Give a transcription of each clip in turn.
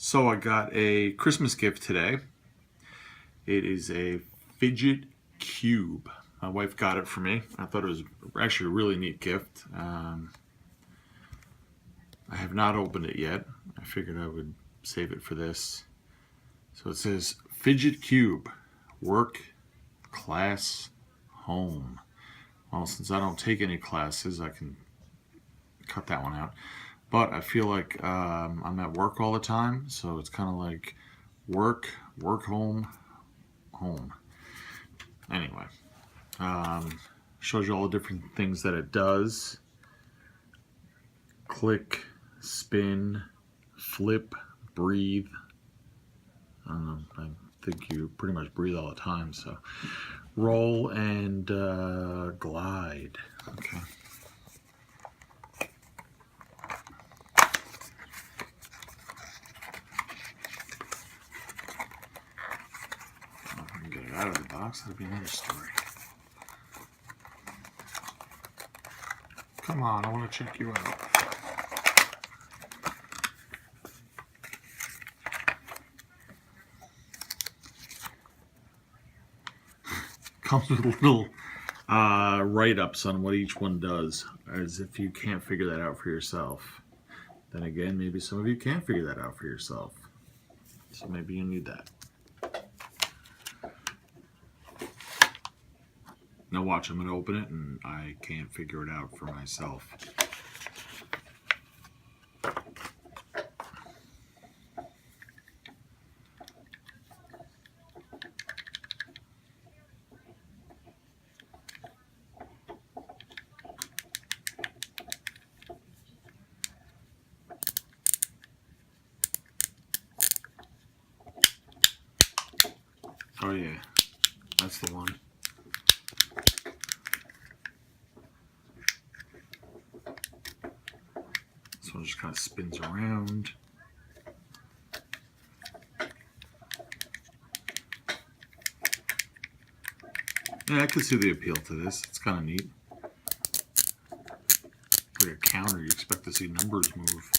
So I got a Christmas gift today. It is a Fidget Cube. My wife got it for me. I thought it was actually a really neat gift. I have not opened it yet. I figured I would save it for this. So it says Fidget Cube, work, class, home. Well, since I don't take any classes, I can cut that one out. But I feel like I'm at work all the time, so it's kind of like work, home, home. Anyway, shows you all the different things that it does. Click, spin, flip, breathe. I don't know, I think you pretty much breathe all the time, so roll and glide. Okay. Get it out of the box, that'd be another story. Come on, I want to check you out. Comes with little write-ups on what each one does, as if you can't figure that out for yourself. Then again, maybe some of you can figure that out for yourself. So maybe you need that. Now watch, I'm going to open it and I can't figure it out for myself. Oh yeah, that's the one. This one just kind of spins around. Yeah, I can see the appeal to this. It's kind of neat. Like a counter, you expect to see numbers move.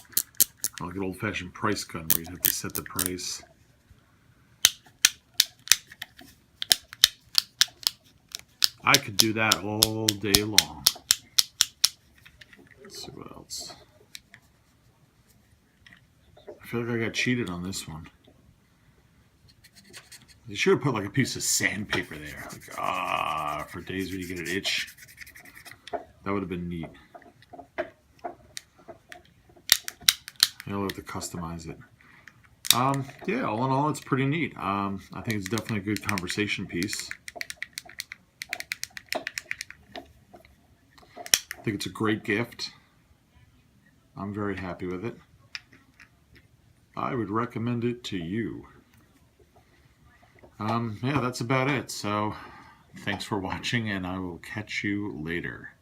Like an old-fashioned price gun where you have to set the price. I could do that all day long. Let's see what else. I feel like I got cheated on this one. You should have put like a piece of sandpaper there. Like, for days when you get an itch. That would have been neat. You'll have to customize it. Yeah, all in all, it's pretty neat. I think it's definitely a good conversation piece. I think it's a great gift. I'm very happy with it. I would recommend it to you. Yeah, that's about it. So, thanks for watching, and I will catch you later.